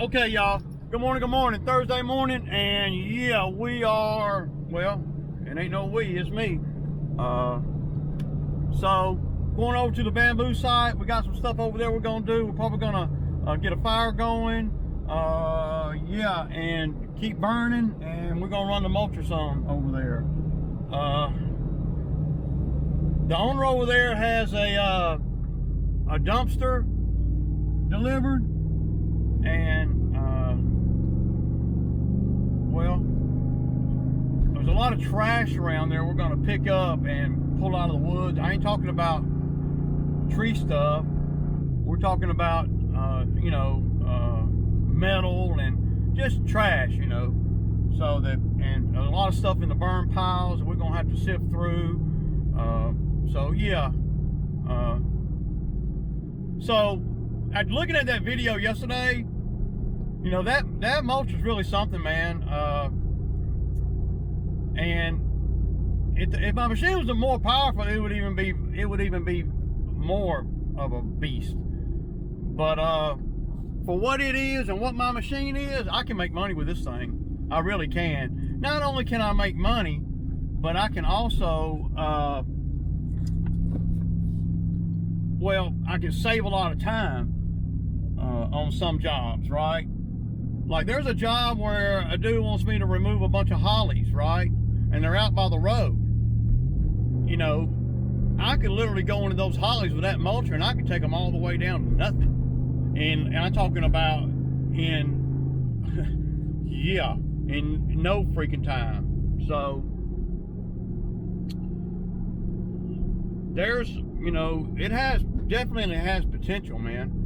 Okay, y'all. Good morning. Thursday morning, and yeah, we are, well, it ain't no we, it's me. So, going over to the bamboo site. We got some stuff over there we're gonna do. We're probably gonna get a fire going. Yeah, and keep burning, and we're gonna run the mulcher some over there. The owner over there has a dumpster delivered, and well, there's a lot of trash around there we're going to pick up and pull out of the woods. I ain't talking about tree stuff. We're talking about metal and just trash, so that, and a lot of stuff in the burn piles that we're going to have to sift through. So yeah, so at looking at that video yesterday, that mulch is really something, man. And if my machine was more powerful, it would even be more of a beast. But for what it is and what my machine is, I can make money with this thing. I really can. Not only can I make money, but I can also I can save a lot of time on some jobs, right? Like there's a job where a dude wants me to remove a bunch of hollies, right? And they're out by the road. I could literally go into those hollies with that mulcher and I could take them all the way down to nothing. And I'm talking about in no freaking time. So there's, it definitely has potential, man.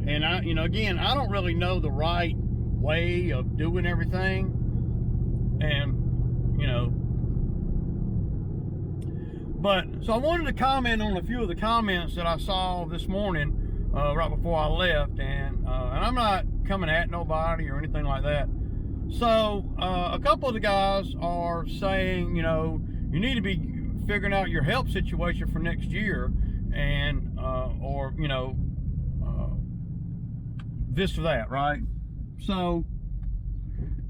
And again, I don't really know the right way of doing everything. And, but, so I wanted to comment on a few of the comments that I saw this morning, right before I left. And I'm not coming at nobody or anything like that. So, a couple of the guys are saying, you need to be figuring out your help situation for next year, and, or, this or that, right? So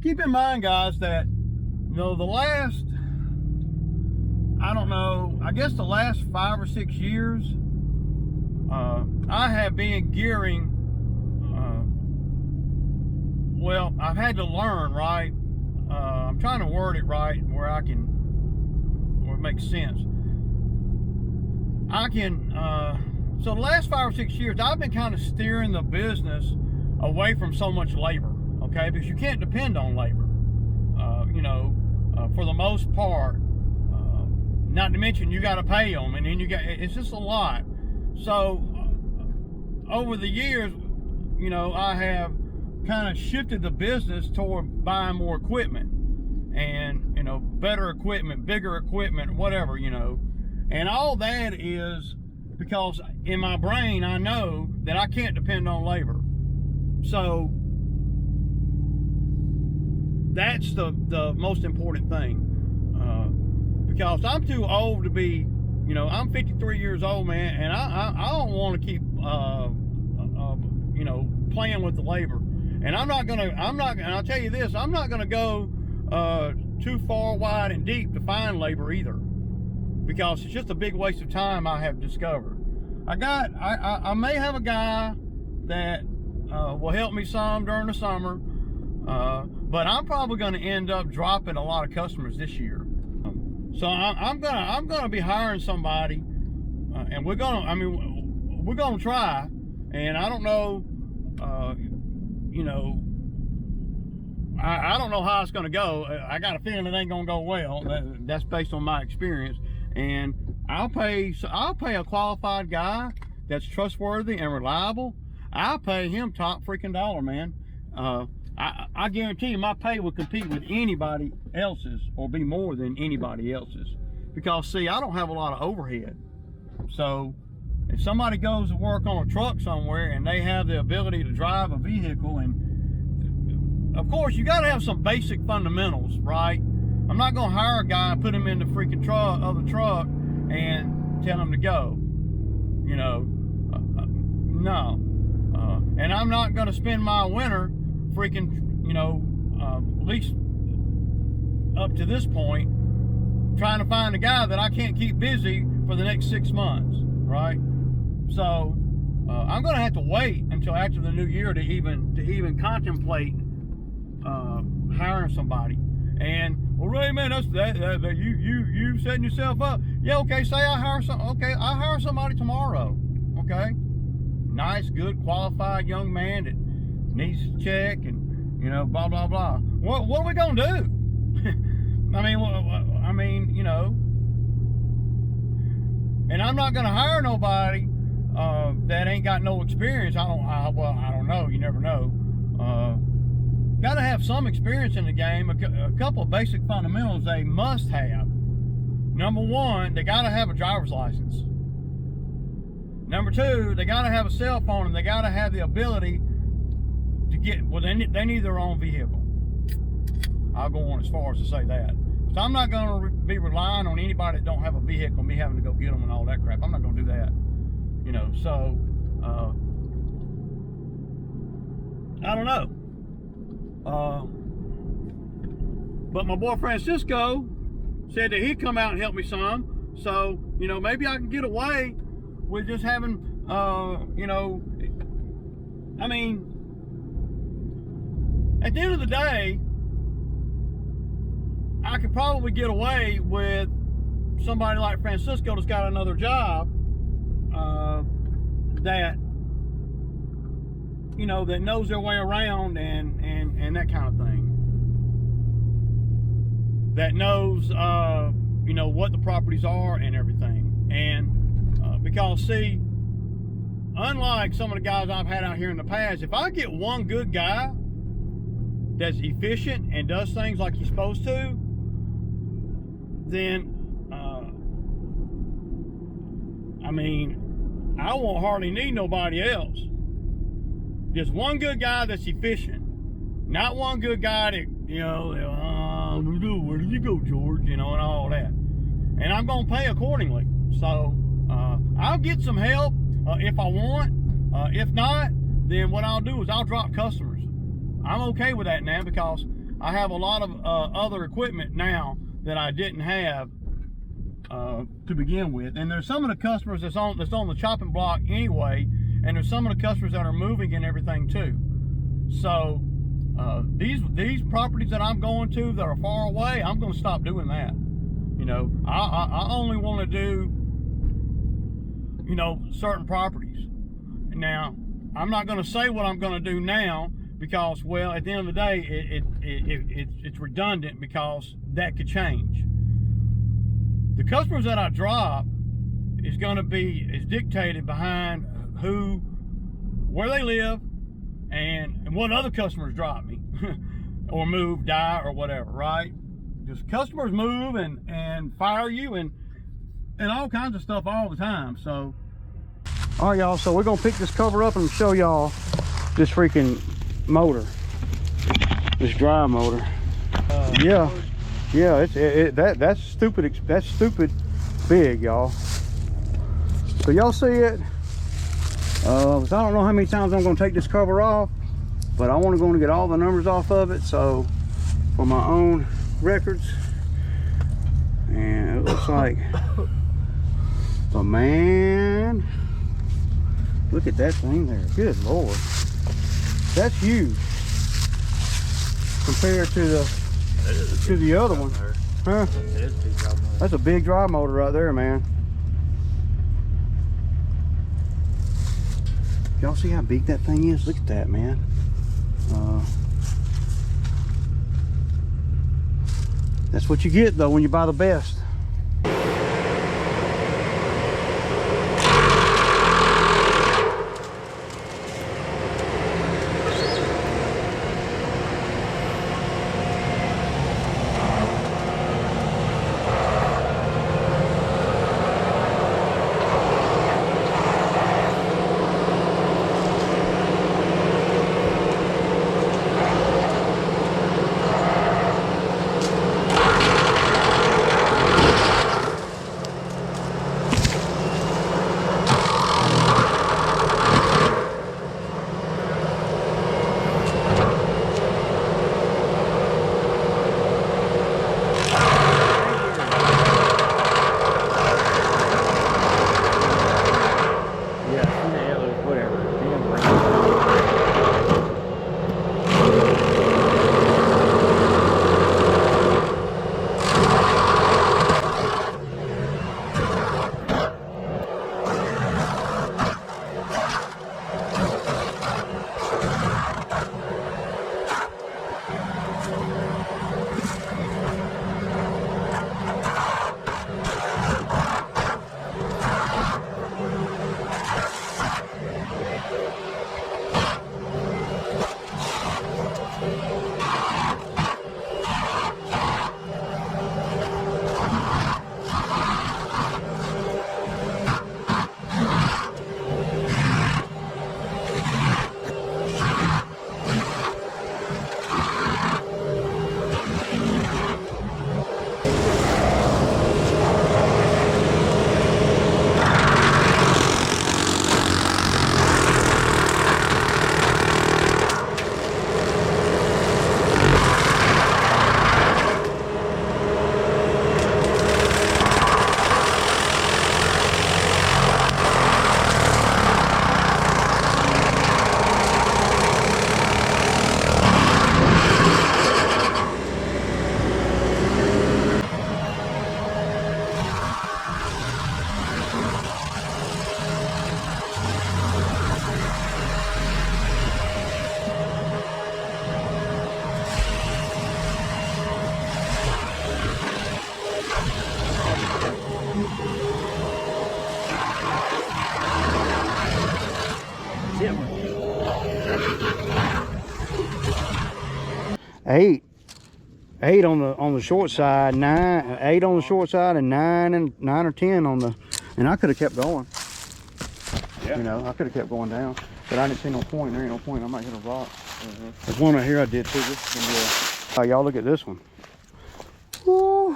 keep in mind, guys, that the last, I don't know, I guess the last 5 or 6 years, I have been gearing, I've had to learn, right? I'm trying to word it right where it makes sense. So the last 5 or 6 years, I've been kind of steering the business away from so much labor, okay? Because you can't depend on labor, for the most part. Not to mention you got to pay them, and then it's just a lot. So over the years, I have kind of shifted the business toward buying more equipment, and better equipment, bigger equipment, whatever, and all that is because in my brain I know that I can't depend on labor. So that's the most important thing, because I'm too old to be, I'm 53 years old, man, and I don't want to keep playing with the labor. And I'll tell you this, I'm not gonna go too far wide and deep to find labor either, because it's just a big waste of time. I have discovered I may have a guy that will help me some during the summer, but I'm probably going to end up dropping a lot of customers this year. So I'm gonna be hiring somebody, and we're gonna try. And I don't know, I don't know how it's gonna go. I got a feeling it ain't gonna go well. That's based on my experience. And I'll pay a qualified guy that's trustworthy and reliable. I'll pay him top freaking dollar, man. I guarantee you my pay will compete with anybody else's, or be more than anybody else's. Because see, I don't have a lot of overhead. So if somebody goes to work on a truck somewhere and they have the ability to drive a vehicle, and of course you got to have some basic fundamentals, right? I'm not gonna hire a guy and put him in the freaking truck and tell him to go. No. And I'm not going to spend my winter freaking, you know, at least up to this point, trying to find a guy that I can't keep busy for the next 6 months, right? So I'm going to have to wait until after the new year to even contemplate hiring somebody. And well, Ray, man, that's that you setting yourself up. Yeah, okay. Say I hire somebody tomorrow. Okay, nice, good, qualified young man that needs to check and, you know, blah blah blah. What are we gonna do? I mean, you know, and I'm not gonna hire nobody that ain't got no experience. I don't know. You never know. Got to have some experience in the game. A couple of basic fundamentals they must have. Number one, they got to have a driver's license. Number two, they got to have a cell phone, and they got to have the ability to get, well, they need their own vehicle. I'll go on as far as to say that. So I'm not going to be relying on anybody that don't have a vehicle, me having to go get them and all that crap. I'm not going to do that. You know, so I don't know. But my boy Francisco said that he'd come out and help me some. So, you know, maybe I can get away with just having, you know, I mean, at the end of the day, I could probably get away with somebody like Francisco that's got another job, that, you know, that knows their way around and that kind of thing. That knows, you know, what the properties are and everything. And because, see, unlike some of the guys I've had out here in the past, if I get one good guy that's efficient and does things like he's supposed to, then, I mean, I won't hardly need nobody else. Just one good guy that's efficient. Not one good guy that, you know, where did you go, George? You know, and all that. And I'm going to pay accordingly. So, I'll get some help if I want. If not, then what I'll do is I'll drop customers. I'm okay with that now because I have a lot of other equipment now that I didn't have to begin with. And there's some of the customers that's on the chopping block anyway, and there's some of the customers that are moving and everything too. So these properties that I'm going to that are far away, I'm going to stop doing that. You know, I only want to do, you know, certain properties. Now, I'm not going to say what I'm going to do now because, well, at the end of the day, it's redundant because that could change. The customers that I drop is dictated behind where they live, and what other customers drop me or move, die, or whatever, right? Just customers move and fire you and all kinds of stuff all the time. So, all right, y'all, so we're gonna pick this cover up and show y'all this freaking motor, this drive motor. Yeah, that's stupid big, y'all. So y'all see it. I don't know how many times I'm going to take this cover off, but I want to go and get all the numbers off of it, so for my own records. And it looks like, but man, look at that thing there. Good Lord, that's huge compared to the other one, huh? That's a big drive motor right there, man. Y'all see how big that thing is? Look at that, man. That's what you get though when you buy the best. 8 on the short side, 8 on the short side, and 9 or 10 on the. And I could have kept going. Yeah. You know, I could have kept going down, but I didn't see no point. There ain't no point. I might hit a rock. There's one right here I did too. Oh, y'all look at this one. Ooh,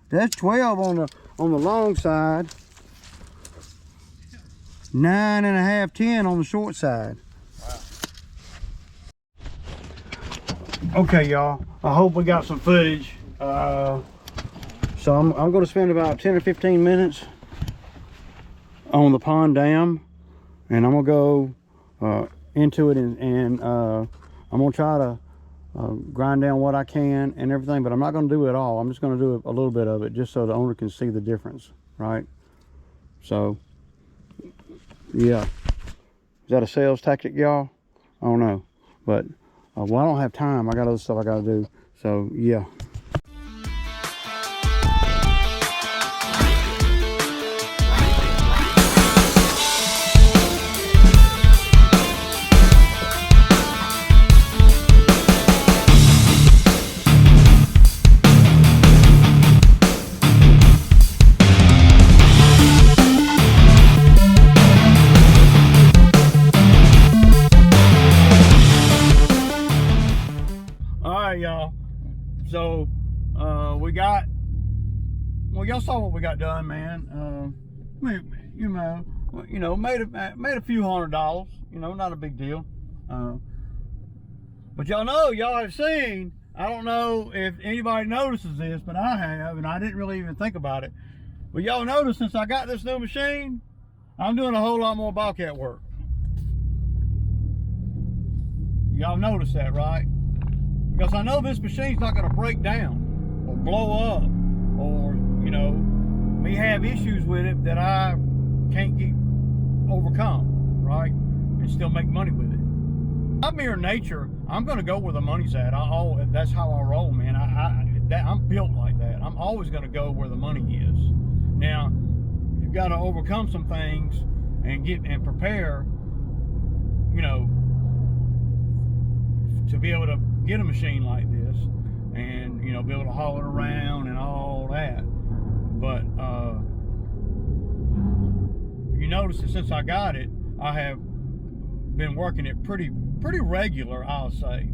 that's 12 on the long side. 9.5, 10 on the short side. Wow. Okay, y'all. I hope we got some footage. So I'm going to spend about 10 or 15 minutes on the pond dam, and I'm going to go into it, and I'm going to try to grind down what I can and everything, but I'm not going to do it all. I'm just going to do a little bit of it just so the owner can see the difference, right? So yeah, is that a sales tactic, y'all? I don't know, but well, I don't have time. I got other stuff I got to do. So yeah. Y'all, so y'all saw what we got done, man. We, you know, made a few $100, you know, not a big deal. But y'all have seen, I don't know if anybody notices this, but I have, and I didn't really even think about it, but y'all notice since I got this new machine, I'm doing a whole lot more Bobcat work. Y'all notice that, right? Because I know this machine's not going to break down or blow up, or, you know, me have issues with it that I can't overcome, right? And still make money with it. I'm mere nature. I'm going to go where the money's at. That's how I roll, man. I'm built like that. I'm always going to go where the money is. Now, you've got to overcome some things and prepare, you know, to be able to get a machine like this, and you know, be able to haul it around and all that. But you notice that since I got it, I have been working it pretty regular, I'll say.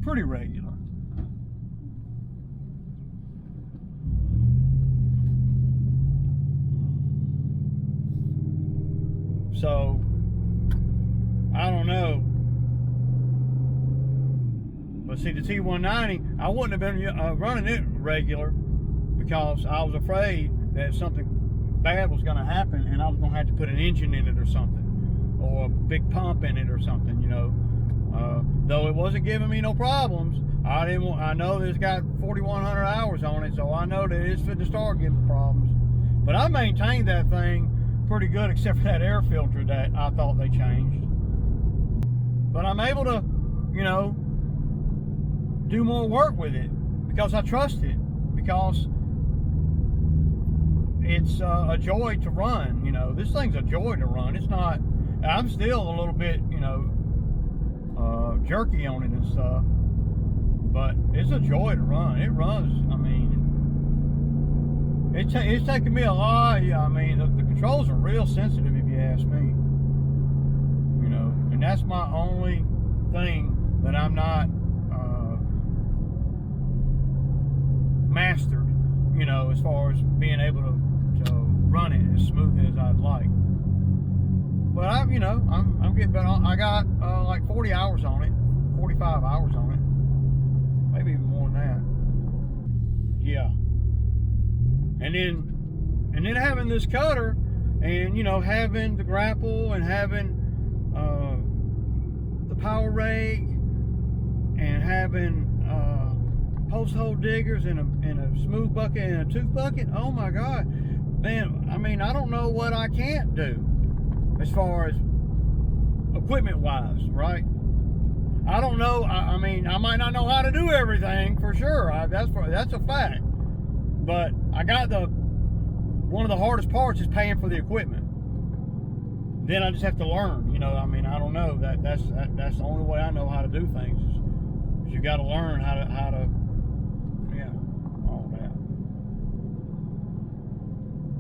Pretty regular. So I don't know. But see, the T190, I wouldn't have been running it regular because I was afraid that something bad was going to happen and I was going to have to put an engine in it or something, or a big pump in it or something, you know. Though it wasn't giving me no problems, I know that it's got 4,100 hours on it, so I know that it's fit to start giving problems. But I maintained that thing pretty good, except for that air filter that I thought they changed. But I'm able to, you know, do more work with it because I trust it, because it's a joy to run. You know, this thing's a joy to run. It's not, I'm still a little bit, you know, jerky on it and stuff, but it's a joy to run. It runs, I mean, it's taken me a lot. I mean, the controls are real sensitive, if you ask me, you know, and that's my only thing that I'm not mastered, you know, as far as being able to run it as smooth as I'd like. But I'm getting better. I got like 40 hours on it, 45 hours on it, maybe even more than that. Yeah. And then having this cutter, and you know, having the grapple, and having the power rake, and having post hole diggers and a smooth bucket and a tooth bucket. Oh my God, man! I mean, I don't know what I can't do as far as equipment wise, right? I don't know. I mean, I might not know how to do everything for sure. That's a fact. But I got one of the hardest parts is paying for the equipment. Then I just have to learn. You know, I mean, I don't know. That's the only way I know how to do things. Is you got to learn how to, yeah, all that.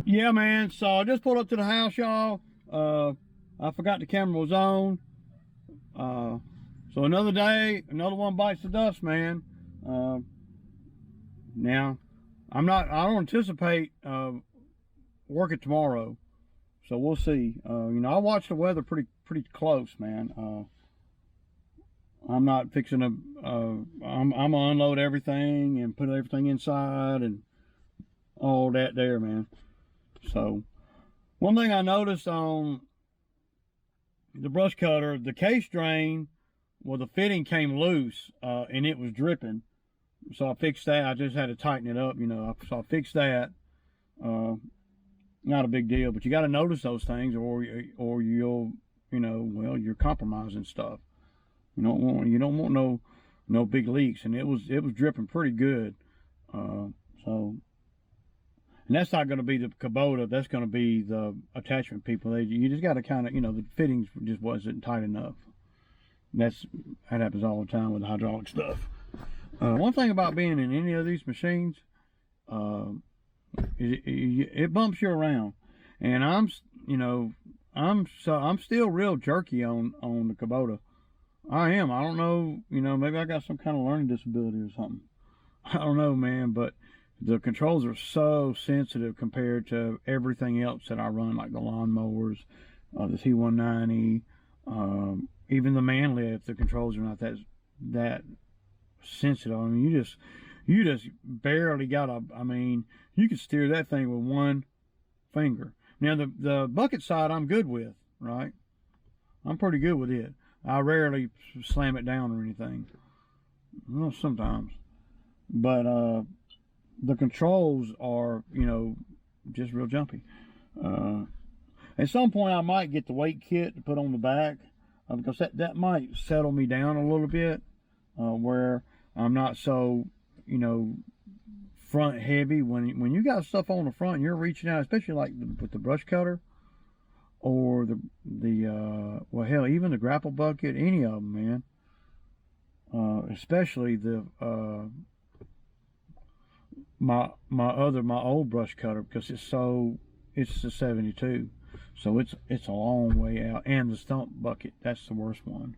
Yeah, man. So I just pulled up to the house, y'all. I forgot the camera was on. So another day, another one bites the dust, man. Now, I don't anticipate working tomorrow, so we'll see. You know, I watch the weather pretty close, man. I'm not fixing to. I'm gonna unload everything and put everything inside and all that there, man. So, one thing I noticed on the brush cutter, the case drain, well, the fitting came loose and it was dripping. So I fixed that. I just had to tighten it up, you know. So I fixed that. Not a big deal, but you got to notice those things, or you'll, you know, well, you're compromising stuff. You don't want no big leaks, and it was dripping pretty good. So, and that's not going to be the Kubota. That's going to be the attachment people. You just got to kind of, you know, the fittings just wasn't tight enough. That happens all the time with hydraulic stuff. One thing about being in any of these machines, it bumps you around, and I'm still real jerky on the Kubota. I am. I don't know, you know, maybe I got some kind of learning disability or something. I don't know, man, but the controls are so sensitive compared to everything else that I run, like the lawnmowers, the T190, even the man lift. The controls are not that sensitive. I mean, you just barely got I mean, you could steer that thing with one finger. Now the bucket side I'm good with, right? I'm pretty good with it. I rarely slam it down or anything. Well, sometimes. But the controls are, you know, just real jumpy. At some point I might get the weight kit to put on the back, because that might settle me down a little bit, where I'm not so, you know, front heavy. When you got stuff on the front and you're reaching out, especially like with the brush cutter, or well, hell, even the grapple bucket, any of them, man. Especially the my old brush cutter, because it's the 72, so it's a long way out. And the stump bucket, that's the worst one.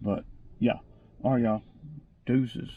But yeah, all right, y'all, deuces.